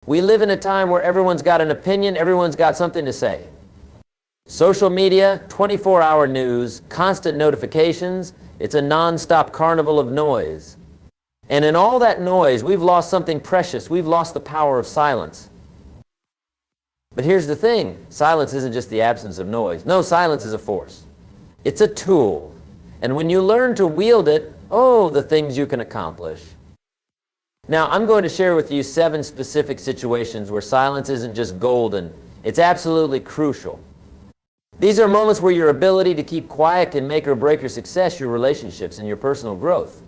We live in a time where everyone's got an opinion, everyone's got something to say. Social media, 24-hour news, constant notifications, it's a non-stop carnival of noise. And in all that noise, we've lost something precious. We've lost the power of silence. But here's the thing, silence isn't just the absence of noise. No, silence is a force. It's a tool. And when you learn to wield it, oh, the things you can accomplish. Now, I'm going to share with you 7 specific situations where silence isn't just golden, it's absolutely crucial. These are moments where your ability to keep quiet can make or break your success, your relationships, and your personal growth.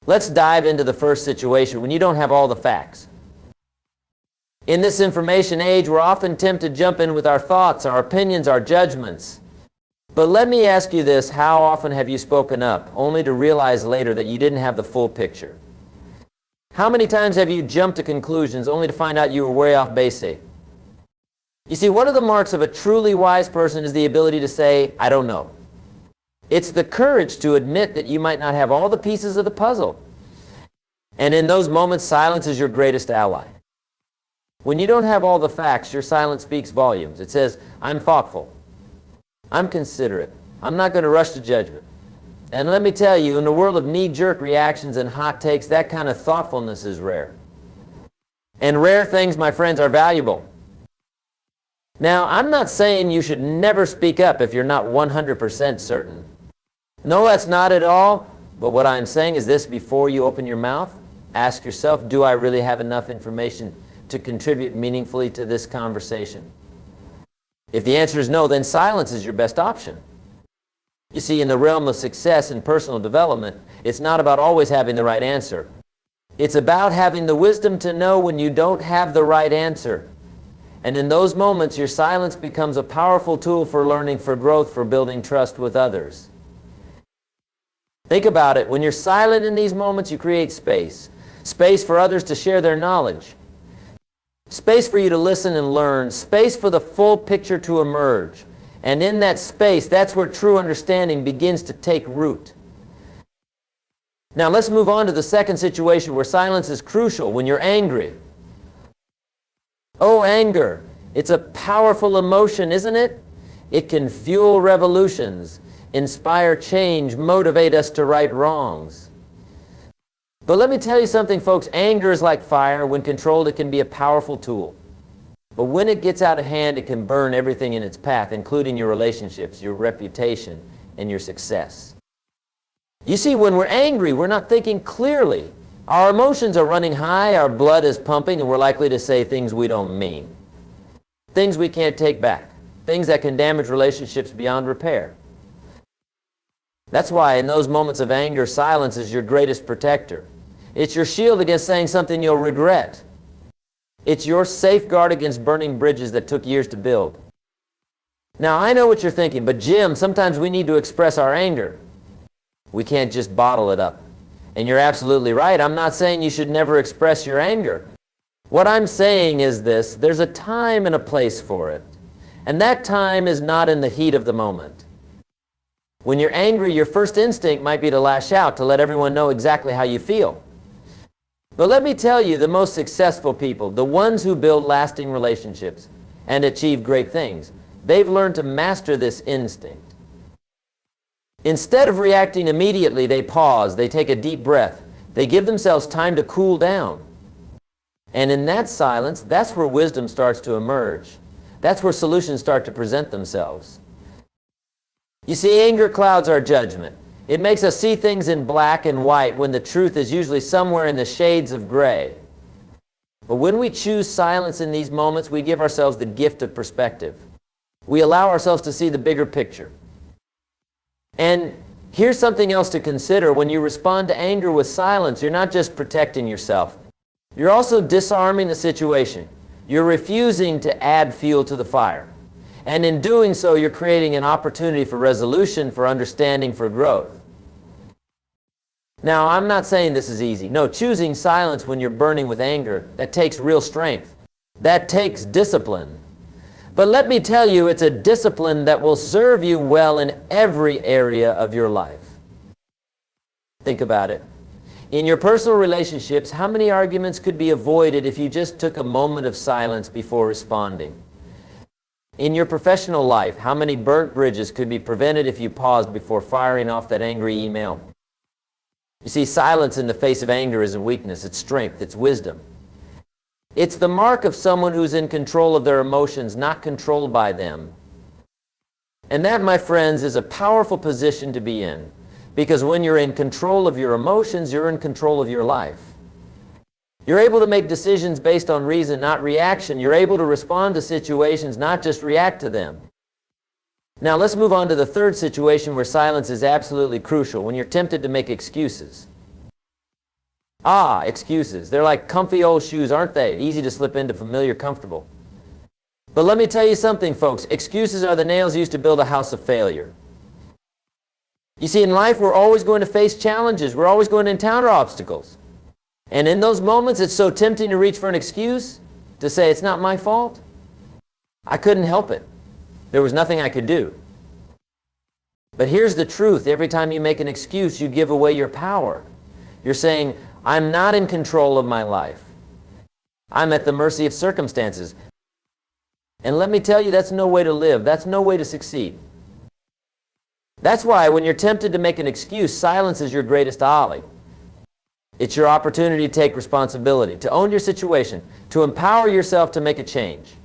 Let's dive into the first situation when you don't have all the facts. In this information age, we're often tempted to jump in with our thoughts, our opinions, our judgments. But let me ask you this, how often have you spoken up, only to realize later that you didn't have the full picture? How many times have you jumped to conclusions only to find out you were way off base? You see, one of the marks of a truly wise person is the ability to say, I don't know. It's the courage to admit that you might not have all the pieces of the puzzle. And in those moments, silence is your greatest ally. When you don't have all the facts, your silence speaks volumes. It says, I'm thoughtful. I'm considerate. I'm not going to rush to judgment. And let me tell you, in the world of knee-jerk reactions and hot takes, that kind of thoughtfulness is rare. And rare things, my friends, are valuable. Now, I'm not saying you should never speak up if you're not 100% certain. No, that's not at all. But what I'm saying is this, before you open your mouth, ask yourself, do I really have enough information to contribute meaningfully to this conversation? If the answer is no, then silence is your best option. You see, in the realm of success and personal development, it's not about always having the right answer. It's about having the wisdom to know when you don't have the right answer. And in those moments, your silence becomes a powerful tool for learning, for growth, for building trust with others. Think about it. When you're silent in these moments, you create space. Space for others to share their knowledge. Space for you to listen and learn. Space for the full picture to emerge. And in that space, that's where true understanding begins to take root. Now let's move on to the second situation where silence is crucial, when you're angry. Oh, anger. It's a powerful emotion, isn't it? It can fuel revolutions, inspire change, motivate us to right wrongs. But let me tell you something, folks. Anger is like fire. When controlled, it can be a powerful tool. But when it gets out of hand, it can burn everything in its path, including your relationships, your reputation, and your success. You see, when we're angry, we're not thinking clearly. Our emotions are running high, our blood is pumping, and we're likely to say things we don't mean. Things we can't take back. Things that can damage relationships beyond repair. That's why in those moments of anger, silence is your greatest protector. It's your shield against saying something you'll regret. It's your safeguard against burning bridges that took years to build. Now, I know what you're thinking, but Jim, sometimes we need to express our anger. We can't just bottle it up. And you're absolutely right. I'm not saying you should never express your anger. What I'm saying is this, there's a time and a place for it. And that time is not in the heat of the moment. When you're angry, your first instinct might be to lash out, to let everyone know exactly how you feel. But let me tell you, the most successful people, the ones who build lasting relationships and achieve great things, they've learned to master this instinct. Instead of reacting immediately, they pause, they take a deep breath, they give themselves time to cool down. And in that silence, that's where wisdom starts to emerge. That's where solutions start to present themselves. You see, anger clouds our judgment. It makes us see things in black and white when the truth is usually somewhere in the shades of gray. But when we choose silence in these moments, we give ourselves the gift of perspective. We allow ourselves to see the bigger picture. And here's something else to consider. When you respond to anger with silence, you're not just protecting yourself. You're also disarming the situation. You're refusing to add fuel to the fire. And in doing so, you're creating an opportunity for resolution, for understanding, for growth. Now, I'm not saying this is easy. No, choosing silence when you're burning with anger, that takes real strength. That takes discipline. But let me tell you, it's a discipline that will serve you well in every area of your life. Think about it. In your personal relationships, how many arguments could be avoided if you just took a moment of silence before responding? In your professional life, how many burnt bridges could be prevented if you paused before firing off that angry email? You see, silence in the face of anger isn't weakness, it's strength, it's wisdom. It's the mark of someone who's in control of their emotions, not controlled by them. And that, my friends, is a powerful position to be in. Because when you're in control of your emotions, you're in control of your life. You're able to make decisions based on reason, not reaction. You're able to respond to situations, not just react to them. Now let's move on to the third situation where silence is absolutely crucial, when you're tempted to make excuses. Excuses. They're like comfy old shoes, aren't they? Easy to slip into, familiar, comfortable. But let me tell you something, folks. Excuses are the nails used to build a house of failure. You see, in life, we're always going to face challenges. We're always going to encounter obstacles. And in those moments, it's so tempting to reach for an excuse, to say, it's not my fault. I couldn't help it. There was nothing I could do. But here's the truth. Every time you make an excuse, you give away your power. You're saying, I'm not in control of my life. I'm at the mercy of circumstances. And let me tell you, that's no way to live. That's no way to succeed. That's why when you're tempted to make an excuse, silence is your greatest ally. It's your opportunity to take responsibility, to own your situation, to empower yourself to make a change.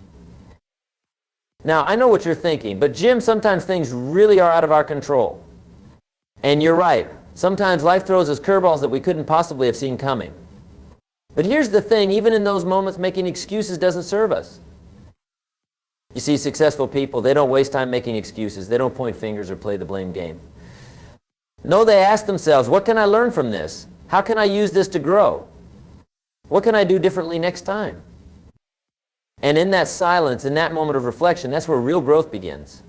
Now, I know what you're thinking, but Jim, sometimes things really are out of our control. And you're right. Sometimes life throws us curveballs that we couldn't possibly have seen coming. But here's the thing, even in those moments, making excuses doesn't serve us. You see, successful people, they don't waste time making excuses. They don't point fingers or play the blame game. No, they ask themselves, what can I learn from this? How can I use this to grow? What can I do differently next time? And in that silence, in that moment of reflection, that's where real growth begins.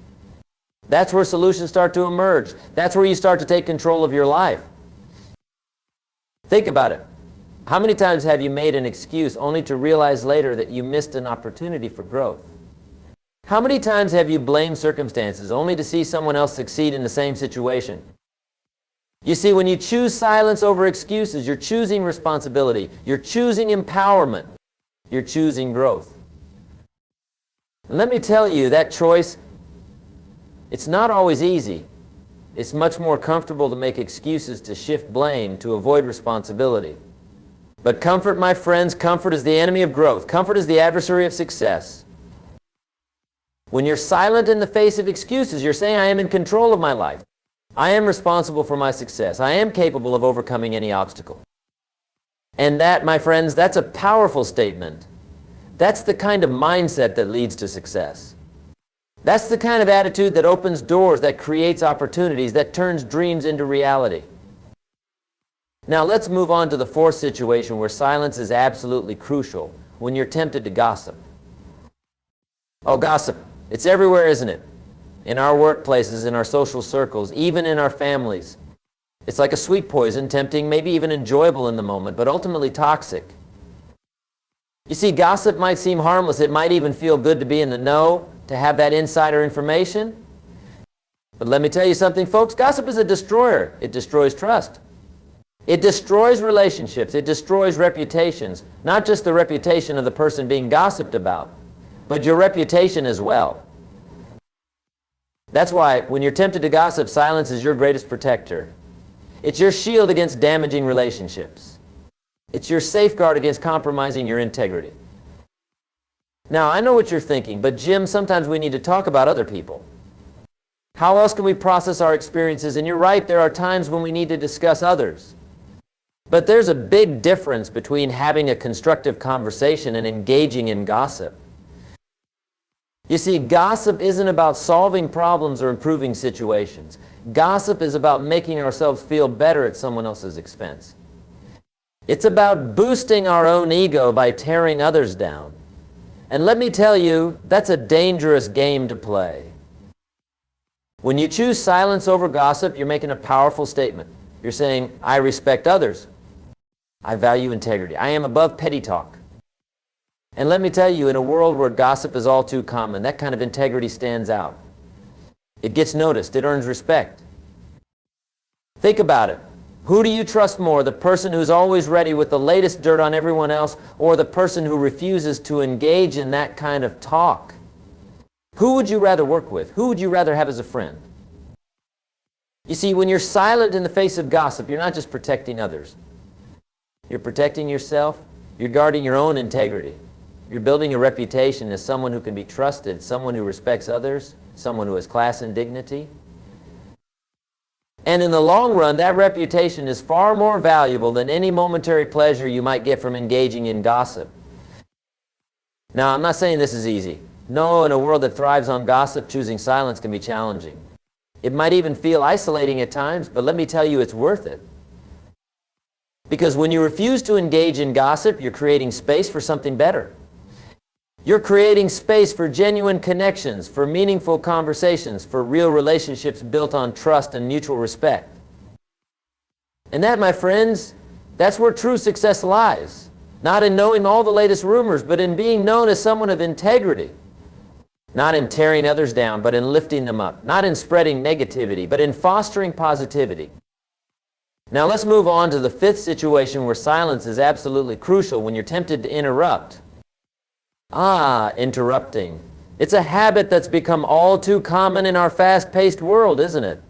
That's where solutions start to emerge. That's where you start to take control of your life. Think about it. How many times have you made an excuse only to realize later that you missed an opportunity for growth? How many times have you blamed circumstances only to see someone else succeed in the same situation? You see, when you choose silence over excuses, you're choosing responsibility. You're choosing empowerment. You're choosing growth. And let me tell you, that choice, it's not always easy. It's much more comfortable to make excuses, to shift blame, to avoid responsibility. But comfort, my friends, comfort is the enemy of growth. Comfort is the adversary of success. When you're silent in the face of excuses, you're saying, I am in control of my life. I am responsible for my success. I am capable of overcoming any obstacle. And that, my friends, that's a powerful statement. That's the kind of mindset that leads to success. That's the kind of attitude that opens doors, that creates opportunities, that turns dreams into reality. Now let's move on to the fourth situation where silence is absolutely crucial, when you're tempted to gossip. Oh, gossip. It's everywhere, isn't it? In our workplaces, in our social circles, even in our families. It's like a sweet poison, tempting, maybe even enjoyable in the moment, but ultimately toxic. You see, gossip might seem harmless. It might even feel good to be in the know, to have that insider information. But let me tell you something, folks. Gossip is a destroyer. It destroys trust. It destroys relationships. It destroys reputations. Not just the reputation of the person being gossiped about, but your reputation as well. That's why when you're tempted to gossip, silence is your greatest protector. It's your shield against damaging relationships. It's your safeguard against compromising your integrity. Now, I know what you're thinking, but Jim, sometimes we need to talk about other people. How else can we process our experiences? And you're right, there are times when we need to discuss others. But there's a big difference between having a constructive conversation and engaging in gossip. You see, gossip isn't about solving problems or improving situations. Gossip is about making ourselves feel better at someone else's expense. It's about boosting our own ego by tearing others down. And let me tell you, that's a dangerous game to play. When you choose silence over gossip, you're making a powerful statement. You're saying, I respect others. I value integrity. I am above petty talk. And let me tell you, in a world where gossip is all too common, that kind of integrity stands out. It gets noticed. It earns respect. Think about it. Who do you trust more, the person who's always ready with the latest dirt on everyone else, or the person who refuses to engage in that kind of talk? Who would you rather work with? Who would you rather have as a friend? You see, when you're silent in the face of gossip, you're not just protecting others. You're protecting yourself. You're guarding your own integrity. You're building a reputation as someone who can be trusted, someone who respects others, someone who has class and dignity. And in the long run, that reputation is far more valuable than any momentary pleasure you might get from engaging in gossip. Now, I'm not saying this is easy. No, in a world that thrives on gossip, choosing silence can be challenging. It might even feel isolating at times, but let me tell you, it's worth it. Because when you refuse to engage in gossip, you're creating space for something better. You're creating space for genuine connections, for meaningful conversations, for real relationships built on trust and mutual respect. And that, my friends, that's where true success lies. Not in knowing all the latest rumors, but in being known as someone of integrity. Not in tearing others down, but in lifting them up. Not in spreading negativity, but in fostering positivity. Now let's move on to the fifth situation where silence is absolutely crucial when you're tempted to interrupt. Interrupting. It's a habit that's become all too common in our fast-paced world, isn't it?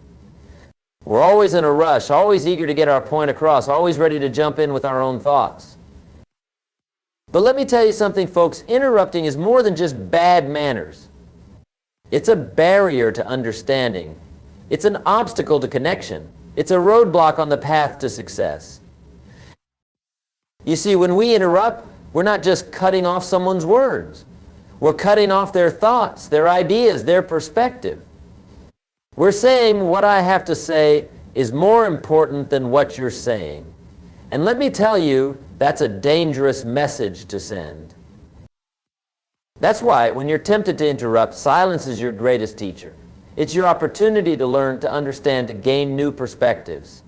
We're always in a rush, always eager to get our point across, always ready to jump in with our own thoughts. But let me tell you something, folks. Interrupting is more than just bad manners. It's a barrier to understanding. It's an obstacle to connection. It's a roadblock on the path to success. You see, when we interrupt, we're not just cutting off someone's words. We're cutting off their thoughts, their ideas, their perspective. We're saying what I have to say is more important than what you're saying. And let me tell you, that's a dangerous message to send. That's why when you're tempted to interrupt, silence is your greatest teacher. It's your opportunity to learn, to understand, to gain new perspectives.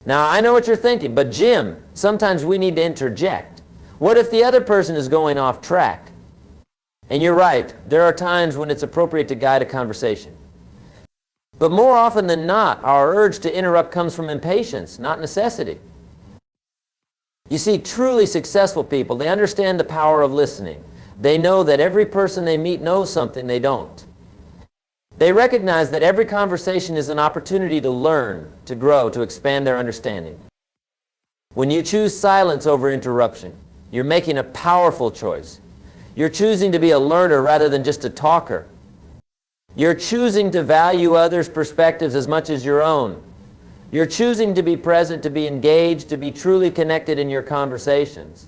Now, I know what you're thinking, but Jim, sometimes we need to interject. What if the other person is going off track? And you're right, there are times when it's appropriate to guide a conversation. But more often than not, our urge to interrupt comes from impatience, not necessity. You see, truly successful people, they understand the power of listening. They know that every person they meet knows something they don't. They recognize that every conversation is an opportunity to learn, to grow, to expand their understanding. When you choose silence over interruption, you're making a powerful choice. You're choosing to be a learner rather than just a talker. You're choosing to value others' perspectives as much as your own. You're choosing to be present, to be engaged, to be truly connected in your conversations.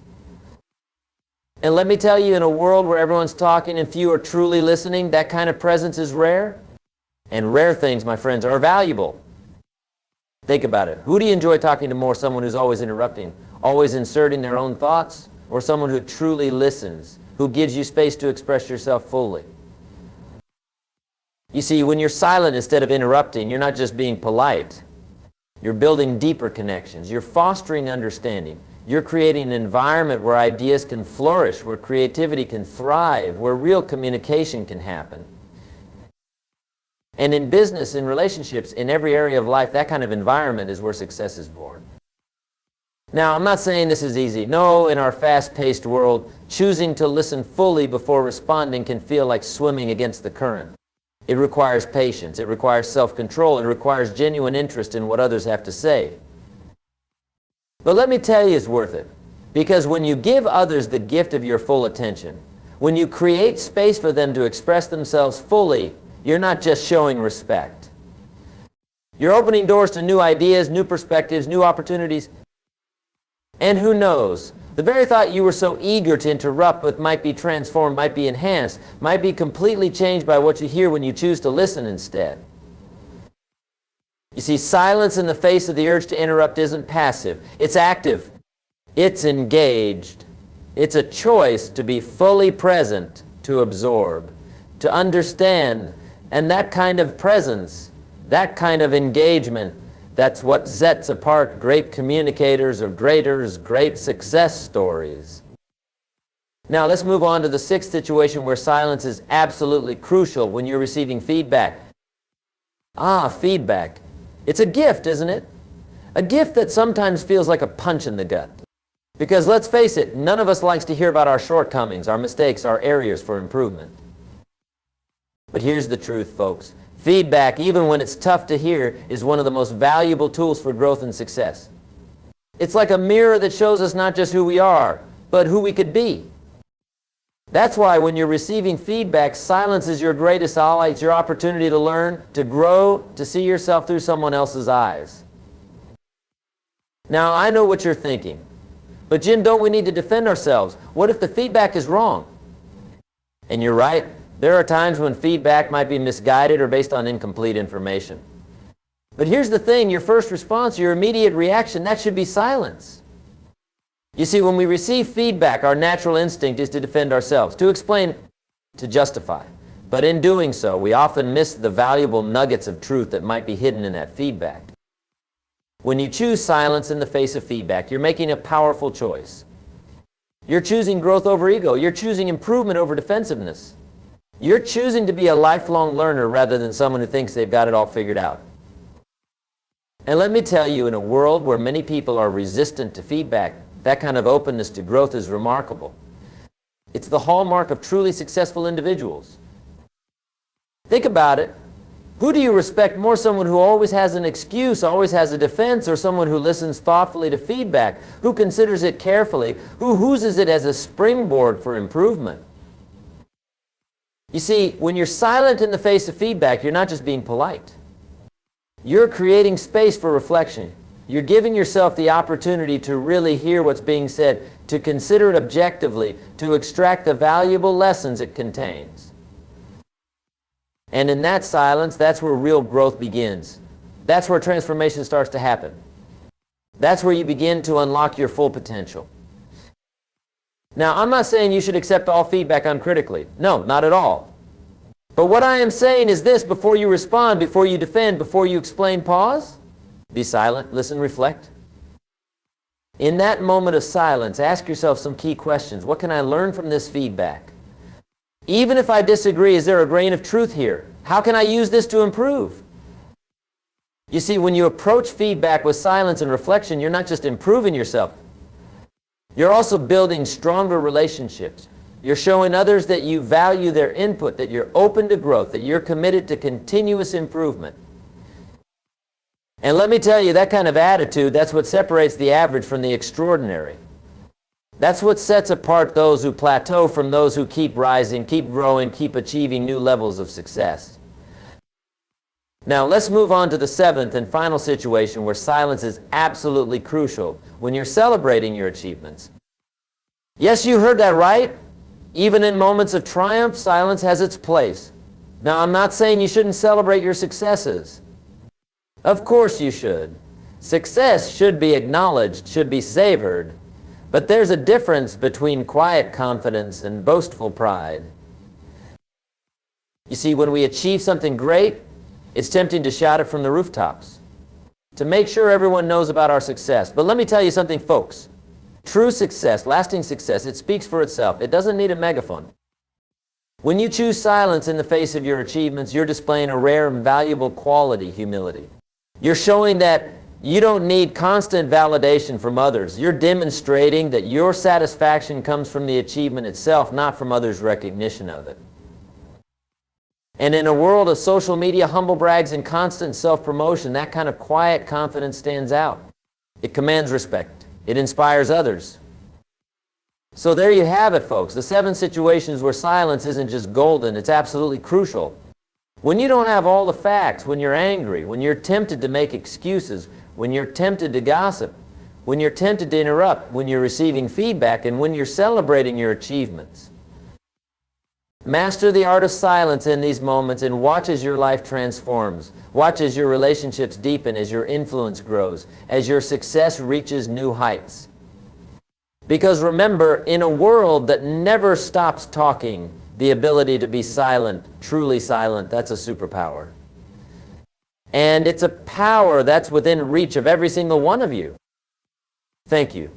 And let me tell you, in a world where everyone's talking and few are truly listening, that kind of presence is rare. And rare things, my friends, are valuable. Think about it. Who do you enjoy talking to more? Someone who's always interrupting, always inserting their own thoughts? Or someone who truly listens, who gives you space to express yourself fully? You see, when you're silent instead of interrupting, you're not just being polite. You're building deeper connections. You're fostering understanding. You're creating an environment where ideas can flourish, where creativity can thrive, where real communication can happen. And in business, in relationships, in every area of life, that kind of environment is where success is born. Now, I'm not saying this is easy. No, in our fast-paced world, choosing to listen fully before responding can feel like swimming against the current. It requires patience. It requires self-control. It requires genuine interest in what others have to say. But let me tell you, it's worth it. Because when you give others the gift of your full attention, when you create space for them to express themselves fully, you're not just showing respect. You're opening doors to new ideas, new perspectives, new opportunities. And who knows, the very thought you were so eager to interrupt with might be transformed, might be enhanced, might be completely changed by what you hear when you choose to listen instead. You see, silence in the face of the urge to interrupt isn't passive. It's active. It's engaged. It's a choice to be fully present, to absorb, to understand. And that kind of presence, that kind of engagement, that's what sets apart great communicators or great success stories. Now let's move on to the sixth situation where silence is absolutely crucial when you're receiving feedback. Feedback. It's a gift, isn't it? A gift that sometimes feels like a punch in the gut. Because let's face it, none of us likes to hear about our shortcomings, our mistakes, our areas for improvement. But here's the truth, folks. Feedback, even when it's tough to hear, is one of the most valuable tools for growth and success. It's like a mirror that shows us not just who we are, but who we could be. That's why when you're receiving feedback, silence is your greatest ally. It's your opportunity to learn, to grow, to see yourself through someone else's eyes. Now, I know what you're thinking. But Jim, don't we need to defend ourselves? What if the feedback is wrong? And you're right. There are times when feedback might be misguided or based on incomplete information. But here's the thing, your first response, your immediate reaction, that should be silence. You see, when we receive feedback, our natural instinct is to defend ourselves, to explain, to justify. But in doing so, we often miss the valuable nuggets of truth that might be hidden in that feedback. When you choose silence in the face of feedback, you're making a powerful choice. You're choosing growth over ego. You're choosing improvement over defensiveness. You're choosing to be a lifelong learner rather than someone who thinks they've got it all figured out. And let me tell you, in a world where many people are resistant to feedback, that kind of openness to growth is remarkable. It's the hallmark of truly successful individuals. Think about it. Who do you respect more, someone who always has an excuse, always has a defense, or someone who listens thoughtfully to feedback, who considers it carefully, who uses it as a springboard for improvement? You see, when you're silent in the face of feedback, you're not just being polite. You're creating space for reflection. You're giving yourself the opportunity to really hear what's being said, to consider it objectively, to extract the valuable lessons it contains. And in that silence, that's where real growth begins. That's where transformation starts to happen. That's where you begin to unlock your full potential. Now, I'm not saying you should accept all feedback uncritically. No, not at all. But what I am saying is this: before you respond, before you defend, before you explain, pause, be silent, listen, reflect. In that moment of silence, ask yourself some key questions. What can I learn from this feedback? Even if I disagree, is there a grain of truth here? How can I use this to improve? You see, when you approach feedback with silence and reflection, you're not just improving yourself. You're also building stronger relationships. You're showing others that you value their input, that you're open to growth, that you're committed to continuous improvement. And let me tell you, that kind of attitude, that's what separates the average from the extraordinary. That's what sets apart those who plateau from those who keep rising, keep growing, keep achieving new levels of success. Now, let's move on to the seventh and final situation where silence is absolutely crucial, when you're celebrating your achievements. Yes, you heard that right. Even in moments of triumph, silence has its place. Now, I'm not saying you shouldn't celebrate your successes. Of course you should. Success should be acknowledged, should be savored. But there's a difference between quiet confidence and boastful pride. You see, when we achieve something great, it's tempting to shout it from the rooftops, to make sure everyone knows about our success. But let me tell you something, folks. True success, lasting success, it speaks for itself. It doesn't need a megaphone. When you choose silence in the face of your achievements, you're displaying a rare and valuable quality, humility. You're showing that you don't need constant validation from others. You're demonstrating that your satisfaction comes from the achievement itself, not from others' recognition of it. And in a world of social media, humble brags, and constant self-promotion, that kind of quiet confidence stands out. It commands respect. It inspires others. So there you have it, folks. The 7 situations where silence isn't just golden, it's absolutely crucial. When you don't have all the facts, when you're angry, when you're tempted to make excuses, when you're tempted to gossip, when you're tempted to interrupt, when you're receiving feedback, and when you're celebrating your achievements. Master the art of silence in these moments and watch as your life transforms. Watch as your relationships deepen, as your influence grows, as your success reaches new heights. Because remember, in a world that never stops talking, the ability to be silent, truly silent, that's a superpower. And it's a power that's within reach of every single one of you. Thank you.